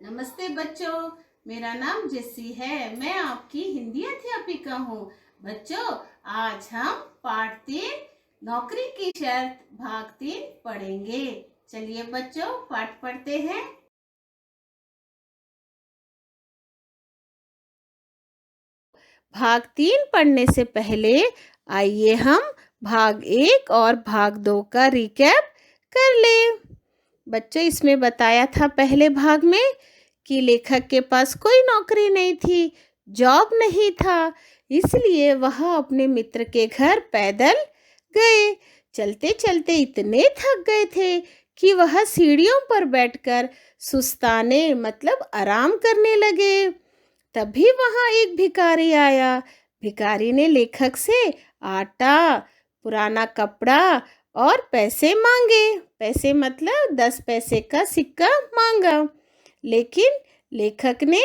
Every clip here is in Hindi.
नमस्ते बच्चों, मेरा नाम जेसी है। मैं आपकी हिंदी अध्यापिका हूँ। बच्चों, आज हम पाठ 3 नौकरी की शर्त भाग 3 पढ़ेंगे। चलिए बच्चों, पाठ पढ़ते हैं। भाग 3 पढ़ने से पहले आइए हम भाग 1 और भाग 2 का रिकैप कर लें। बच्चों, इसमें बताया था पहले भाग में कि लेखक के पास कोई नौकरी नहीं थी, जॉब नहीं था, इसलिए वह अपने मित्र के घर पैदल गए। चलते चलते इतने थक गए थे कि वह सीढ़ियों पर बैठकर सुस्ताने मतलब आराम करने लगे। तभी वहां एक भिखारी आया। भिखारी ने लेखक से आटा, पुराना कपड़ा और पैसे मांगे। पैसे मतलब 10 पैसे का सिक्का मांगा, लेकिन लेखक ने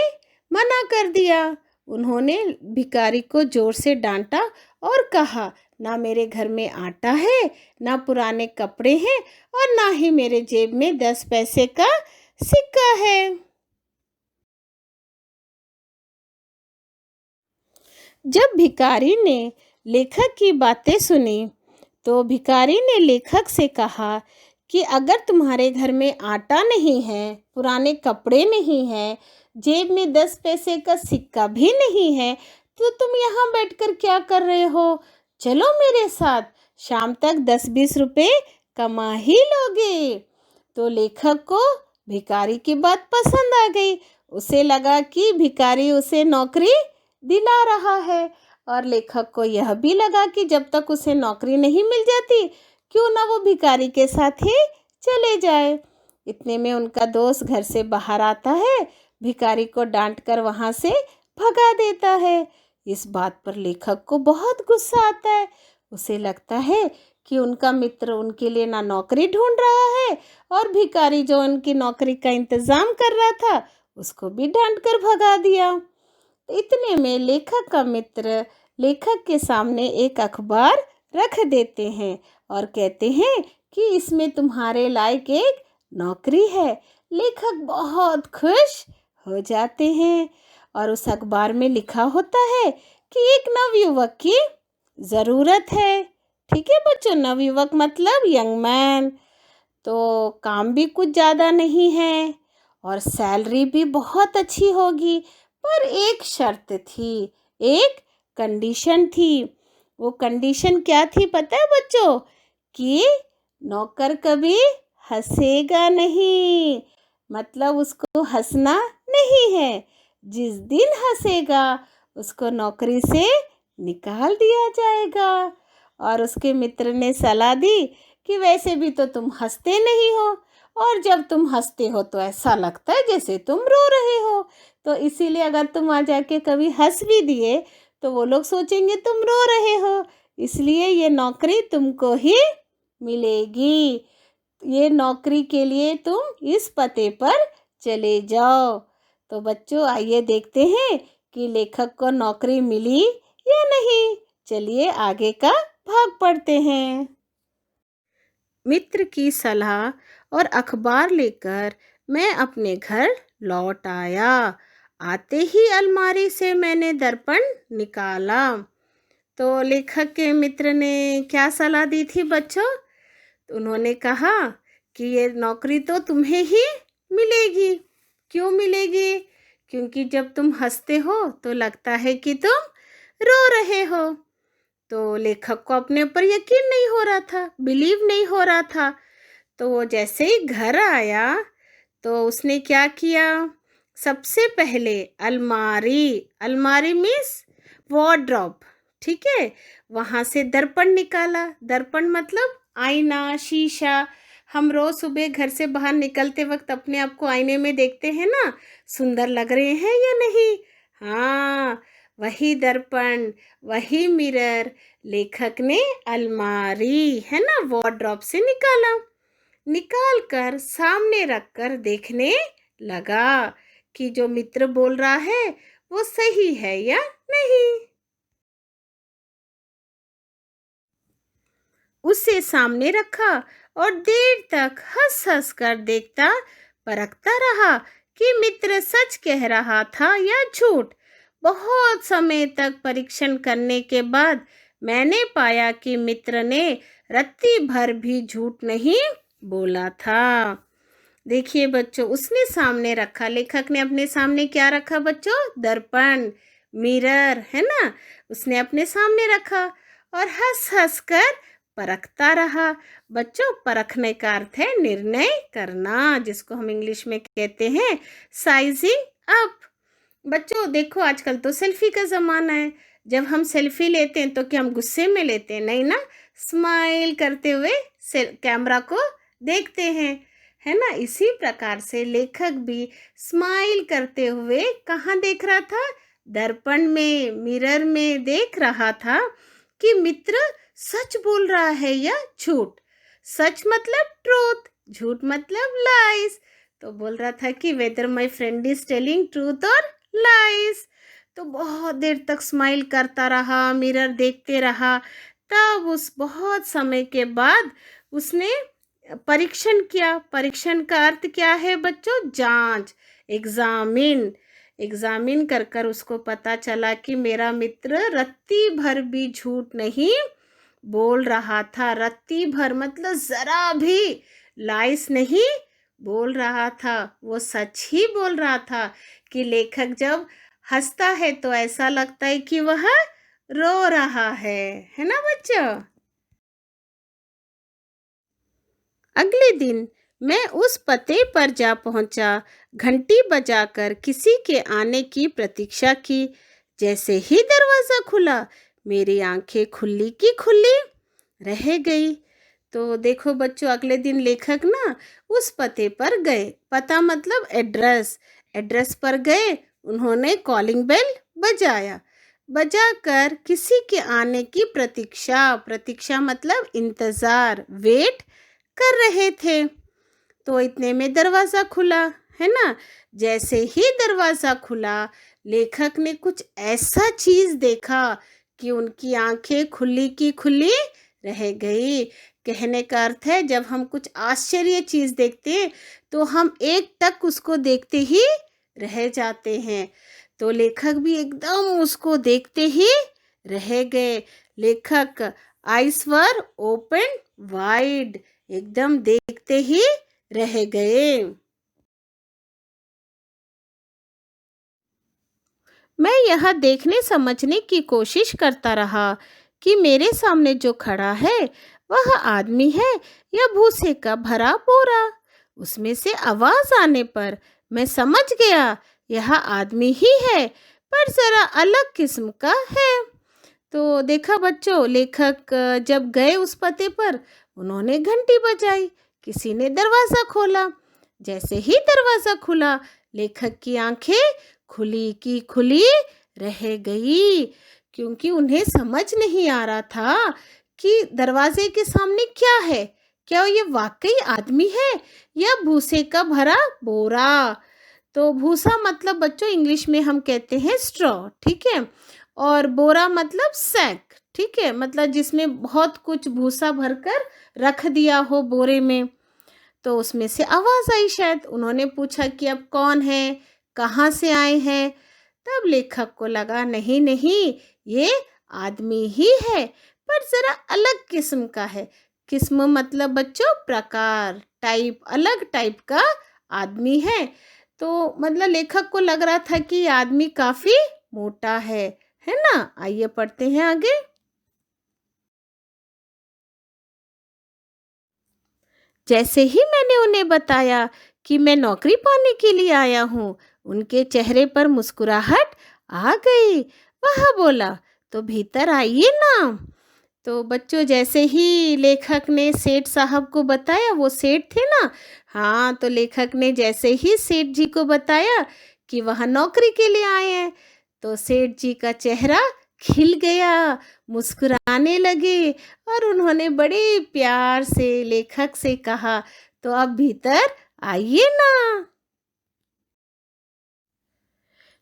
मना कर दिया। उन्होंने भिखारी को जोर से डांटा और कहा, ना मेरे घर में आटा है, ना पुराने कपड़े हैं और ना ही मेरे जेब में 10 पैसे का सिक्का है। जब भिखारी ने लेखक की बातें सुनी तो भिखारी ने लेखक से कहा कि अगर तुम्हारे घर में आटा नहीं है, पुराने कपड़े नहीं हैं, जेब में 10 पैसे का सिक्का भी नहीं है, तो तुम यहाँ बैठकर क्या कर रहे हो? चलो मेरे साथ, शाम तक 10-20 रुपए कमा ही लोगे। तो लेखक को भिखारी की बात पसंद आ गई। उसे लगा कि भिखारी उसे नौकरी दिला रहा है, और लेखक को यह भी लगा कि जब तक उसे नौकरी नहीं मिल जाती, क्यों ना वो भिखारी के साथ ही चले जाए। इतने में उनका दोस्त घर से बाहर आता है, भिखारी को डांट कर वहाँ से भगा देता है। इस बात पर लेखक को बहुत गुस्सा आता है। उसे लगता है कि उनका मित्र उनके लिए ना नौकरी ढूंढ रहा है, और भिखारी जो उनकी नौकरी का इंतजाम कर रहा था उसको भी डांट कर भगा दिया। इतने में लेखक का मित्र लेखक के सामने एक अखबार रख देते हैं और कहते हैं कि इसमें तुम्हारे लायक एक नौकरी है। लेखक बहुत खुश हो जाते हैं, और उस अखबार में लिखा होता है कि एक नवयुवक की ज़रूरत है। ठीक है बच्चों, नवयुवक मतलब यंग मैन। तो काम भी कुछ ज़्यादा नहीं है और सैलरी भी बहुत अच्छी होगी, पर एक शर्त थी, एक कंडीशन थी। वो कंडीशन क्या थी पता है बच्चों? कि नौकर कभी हंसेगा नहीं, मतलब उसको हंसना नहीं है। जिस दिन हंसेगा उसको नौकरी से निकाल दिया जाएगा। और उसके मित्र ने सलाह दी कि वैसे भी तो तुम हंसते नहीं हो, और जब तुम हंसते हो तो ऐसा लगता है जैसे तुम रो रहे हो, तो इसीलिए अगर तुम आ जाके कभी हंस भी दिए तो वो लोग सोचेंगे तुम रो रहे हो, इसलिए ये नौकरी तुमको ही मिलेगी। ये नौकरी के लिए तुम इस पते पर चले जाओ। तो बच्चों, आइए देखते हैं कि लेखक को नौकरी मिली या नहीं। चलिए आगे का भाग पढ़ते हैं। मित्र की सलाह और अखबार लेकर मैं अपने घर लौट आया। आते ही अलमारी से मैंने दर्पण निकाला। तो लेखक के मित्र ने क्या सलाह दी थी बच्चों? तो उन्होंने कहा कि ये नौकरी तो तुम्हें ही मिलेगी। क्यों मिलेगी? क्योंकि जब तुम हंसते हो तो लगता है कि तुम रो रहे हो। तो लेखक को अपने ऊपर यकीन नहीं हो रहा था, बिलीव नहीं हो रहा था। तो वो जैसे ही घर आया तो उसने क्या किया? सबसे पहले अलमारी, अलमारी मीन्स वार्डरोब, ठीक है, वहाँ से दर्पण निकाला। दर्पण मतलब आईना, शीशा। हम रोज सुबह घर से बाहर निकलते वक्त अपने आप को आईने में देखते हैं ना, सुंदर लग रहे हैं या नहीं? हाँ, वही दर्पण, वही मिरर लेखक ने अलमारी है ना वार्डरोब से निकाला। निकाल कर सामने रखकर देखने लगा कि जो मित्र बोल रहा है वो सही है या नहीं। उसे सामने रखा और देर तक हंस हंस कर देखता परखता रहा कि मित्र सच कह रहा था या झूठ। बहुत समय तक परीक्षण करने के बाद मैंने पाया कि मित्र ने रत्ती भर भी झूठ नहीं बोला था। देखिए बच्चों, उसने सामने रखा, लेखक ने अपने सामने क्या रखा बच्चों? दर्पण, मिरर, है ना। उसने अपने सामने रखा और हंस हंस कर परखता रहा। बच्चों, परखने का अर्थ है निर्णय करना, जिसको हम इंग्लिश में कहते हैं साइजिंग अप। बच्चों देखो, आजकल तो सेल्फी का ज़माना है। जब हम सेल्फी लेते हैं तो क्या हम गुस्से में लेते हैं? नहीं ना, स्माइल करते हुए कैमरा को देखते हैं, है ना। इसी प्रकार से लेखक भी स्माइल करते हुए कहाँ देख रहा था? दर्पण में, मिरर में देख रहा था कि मित्र सच बोल रहा है या झूठ। सच मतलब ट्रूथ, झूठ मतलब लाइज। तो बोल रहा था कि whether my friend is telling truth और लाइज। तो बहुत देर तक स्माइल करता रहा, मिरर देखते रहा। तब उस बहुत समय के बाद उसने परीक्षण किया। परीक्षण का अर्थ क्या है बच्चों? जांच, एग्जामिन। एग्जामिन कर कर उसको पता चला कि मेरा मित्र रत्ती भर भी झूठ नहीं बोल रहा था। रत्ती भर मतलब जरा भी लाइस नहीं बोल रहा था, वो सच ही बोल रहा था। कि लेखक जब हंसता है तो ऐसा लगता है कि वह रो रहा है ना बच्चों। अगले दिन मैं उस पते पर जा पहुंचा। घंटी बजाकर किसी के आने की प्रतीक्षा की। जैसे ही दरवाज़ा खुला, मेरी आंखें खुली की खुली रह गई। तो देखो बच्चों, अगले दिन लेखक ना उस पते पर गए। पता मतलब एड्रेस। एड्रेस पर गए, उन्होंने कॉलिंग बेल बजाया। बजाकर किसी के आने की प्रतीक्षा, प्रतीक्षा मतलब इंतज़ार, वेट कर रहे थे। तो इतने में दरवाज़ा खुला, है ना। जैसे ही दरवाज़ा खुला, लेखक ने कुछ ऐसा चीज़ देखा कि उनकी आंखें खुली की खुली रह गई। कहने का अर्थ है, जब हम कुछ आश्चर्य चीज़ देखते हैं तो हम एक टक उसको देखते ही रह जाते हैं। तो लेखक भी एकदम उसको देखते ही रह गए। लेखक आइस वर ओपन वाइड, एकदम देखते ही रह गए। मैं यह देखने समझने की कोशिश करता रहा कि मेरे सामने जो खड़ा है वह आदमी है या भूसे का भरा बोरा। उसमें से आवाज आने पर मैं समझ गया यह आदमी ही है, पर जरा अलग किस्म का है। तो देखा बच्चों, लेखक जब गए उस पते पर, उन्होंने घंटी बजाई, किसी ने दरवाज़ा खोला। जैसे ही दरवाज़ा खुला, लेखक की आंखें खुली की खुली रह गई, क्योंकि उन्हें समझ नहीं आ रहा था कि दरवाजे के सामने क्या है। क्या ये वाकई आदमी है या भूसे का भरा बोरा? तो भूसा मतलब बच्चों इंग्लिश में हम कहते हैं स्ट्रॉ, ठीक है। और बोरा मतलब सैक, ठीक है, मतलब जिसमें बहुत कुछ भूसा भरकर रख दिया हो बोरे में। तो उसमें से आवाज़ आई, शायद उन्होंने पूछा कि अब कौन है, कहाँ से आए हैं। तब लेखक को लगा नहीं नहीं, ये आदमी ही है, पर ज़रा अलग किस्म का है। किस्म मतलब बच्चों प्रकार, टाइप, अलग टाइप का आदमी है। तो मतलब लेखक को लग रहा था कि ये आदमी काफ़ी मोटा है ना। आइए पढ़ते हैं आगे। जैसे ही मैंने उन्हें बताया कि मैं नौकरी पाने के लिए आया हूँ, उनके चेहरे पर मुस्कुराहट आ गई। वह बोला, तो भीतर आइए ना। तो बच्चों, जैसे ही लेखक ने सेठ साहब को बताया, वो सेठ थे ना, हाँ, तो लेखक ने जैसे ही सेठ जी को बताया कि वह नौकरी के लिए आए हैं, तो सेठ जी का चेहरा खिल गया, मुस्कुराने लगे और उन्होंने बड़े प्यार से लेखक से कहा, तो अब भीतर आइए ना।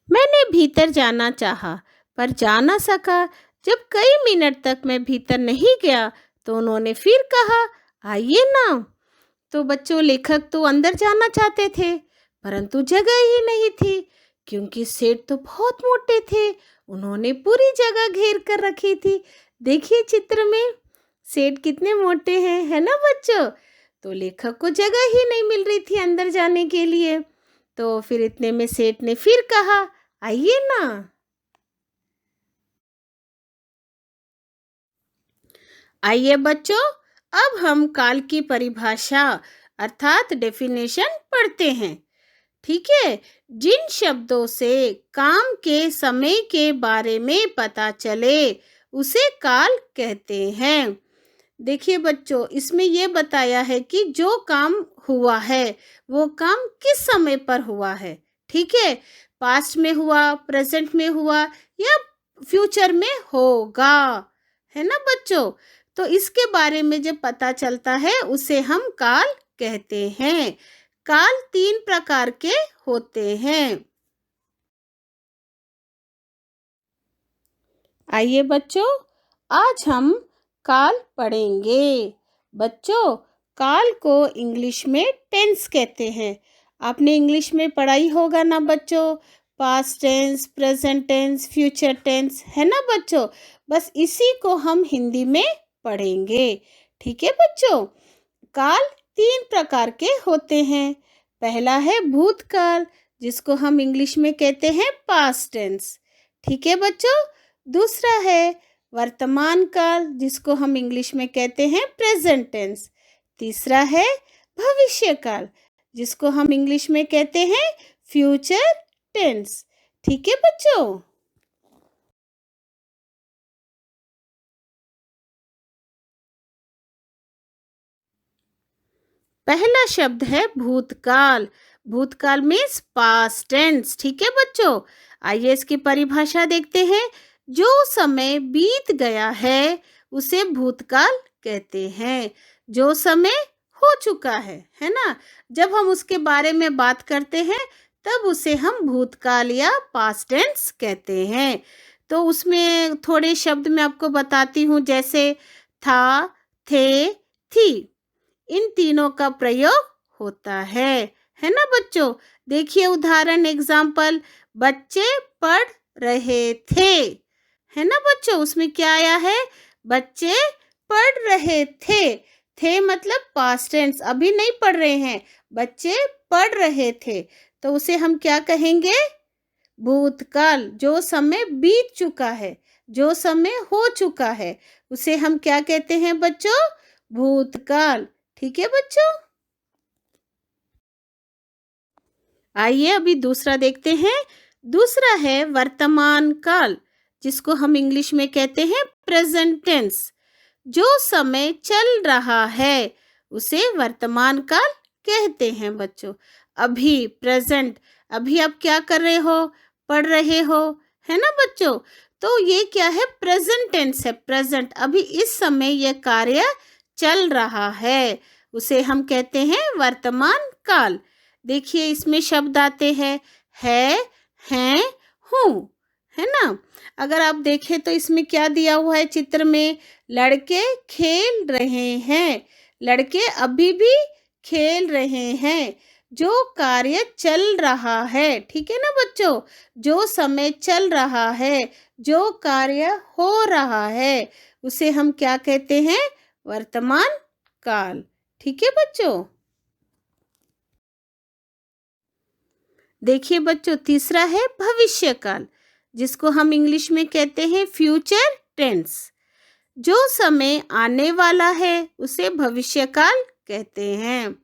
मैंने भीतर जाना चाहा, पर जा ना सका। जब कई मिनट तक मैं भीतर नहीं गया तो उन्होंने फिर कहा, आइए ना। तो बच्चों, लेखक तो अंदर जाना चाहते थे, परंतु जगह ही नहीं थी, क्योंकि सेठ तो बहुत मोटे थे। उन्होंने पूरी जगह घेर कर रखी थी। देखिए चित्र में सेठ कितने मोटे हैं, है ना बच्चों। तो लेखक को जगह ही नहीं मिल रही थी अंदर जाने के लिए। तो फिर इतने में सेठ ने फिर कहा, आइए ना। आइए बच्चों, अब हम काल की परिभाषा अर्थात डेफिनेशन पढ़ते हैं। ठीक है। जिन शब्दों से काम के समय के बारे में पता चले उसे काल कहते हैं। देखिए बच्चों, इसमें यह बताया है कि जो काम हुआ है वो काम किस समय पर हुआ है। ठीक है, पास्ट में हुआ, प्रेजेंट में हुआ या फ्यूचर में होगा, है ना बच्चों। तो इसके बारे में जब पता चलता है उसे हम काल कहते हैं। काल 3 प्रकार के होते हैं। आइए बच्चों, आज हम काल पढ़ेंगे। बच्चों, काल को इंग्लिश में टेंस कहते हैं। आपने इंग्लिश में पढ़ा ही होगा ना बच्चों, past tense, present tense, future tense, है ना बच्चों। बस इसी को हम हिंदी में पढ़ेंगे। ठीक है बच्चों। काल 3 प्रकार के होते हैं। पहला है भूतकाल, जिसको हम इंग्लिश में कहते हैं पास्ट टेंस। ठीक है बच्चों। दूसरा है वर्तमान काल, जिसको हम इंग्लिश में कहते हैं प्रेजेंट टेंस। तीसरा है भविष्य काल, जिसको हम इंग्लिश में कहते हैं फ्यूचर टेंस। ठीक है बच्चों। पहला शब्द है भूतकाल। भूतकाल मीन्स पास्ट टेंस। ठीक है बच्चों। आइए इसकी परिभाषा देखते हैं। जो समय बीत गया है उसे भूतकाल कहते हैं। जो समय हो चुका है ना, जब हम उसके बारे में बात करते हैं तब उसे हम भूतकाल या पास्ट टेंस कहते हैं। तो उसमें थोड़े शब्द मैं आपको बताती हूँ, जैसे था, थे, थी। इन तीनों का प्रयोग होता है ना बच्चों। देखिए उदाहरण, एग्जाम्पल, बच्चे पढ़ रहे थे, है ना बच्चों। उसमें क्या आया है, बच्चे पढ़ रहे थे मतलब पास्ट टेंस, अभी नहीं पढ़ रहे हैं, बच्चे पढ़ रहे थे। तो उसे हम क्या कहेंगे, भूतकाल। जो समय बीत चुका है, जो समय हो चुका है, उसे हम क्या कहते हैं बच्चों, भूतकाल। ठीक है बच्चों। आइए अभी दूसरा देखते हैं। दूसरा है वर्तमान काल, जिसको हम इंग्लिश में कहते हैं प्रेजेंट टेंस। जो समय चल रहा है उसे वर्तमान काल कहते हैं बच्चों। अभी प्रेजेंट, अभी आप क्या कर रहे हो, पढ़ रहे हो, है ना बच्चों। तो ये क्या है, प्रेजेंट टेंस है, प्रेजेंट। अभी इस समय यह कार्य चल रहा है, उसे हम कहते हैं वर्तमान काल। देखिए इसमें शब्द आते हैं हैं, हूँ, है ना। अगर आप देखें तो इसमें क्या दिया हुआ है चित्र में, लड़के खेल रहे हैं। लड़के अभी भी खेल रहे हैं। जो कार्य चल रहा है, ठीक है ना बच्चों, जो समय चल रहा है, जो कार्य हो रहा है, उसे हम क्या कहते हैं, वर्तमान काल। ठीक है बच्चों। देखिए बच्चों, तीसरा है भविष्य काल, जिसको हम इंग्लिश में कहते हैं फ्यूचर टेंस। जो समय आने वाला है उसे भविष्य काल कहते हैं,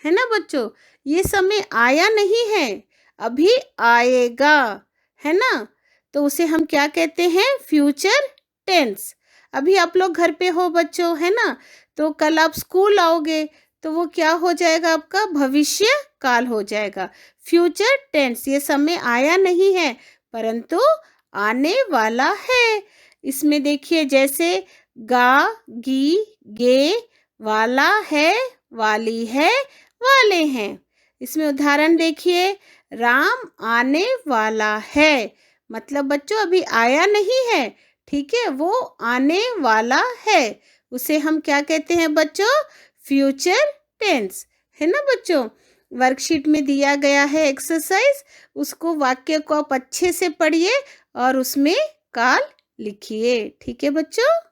है ना बच्चों। ये समय आया नहीं है, अभी आएगा, है ना। तो उसे हम क्या कहते हैं, फ्यूचर टेंस। अभी आप लोग घर पे हो बच्चों, है ना। तो कल आप स्कूल आओगे तो वो क्या हो जाएगा, आपका भविष्य काल हो जाएगा। फ्यूचर टेंस, ये समय आया नहीं है परंतु आने वाला है। इसमें देखिए जैसे गा, गी, गे, वाला है, वाली है, वाले हैं। इसमें उदाहरण देखिए, राम आने वाला है, मतलब बच्चों अभी आया नहीं है, ठीक है, वो आने वाला है। उसे हम क्या कहते हैं बच्चों, फ्यूचर टेंस, है ना बच्चों। वर्कशीट में दिया गया है एक्सरसाइज, उसको वाक्य को आप अच्छे से पढ़िए और उसमें काल लिखिए। ठीक है बच्चों।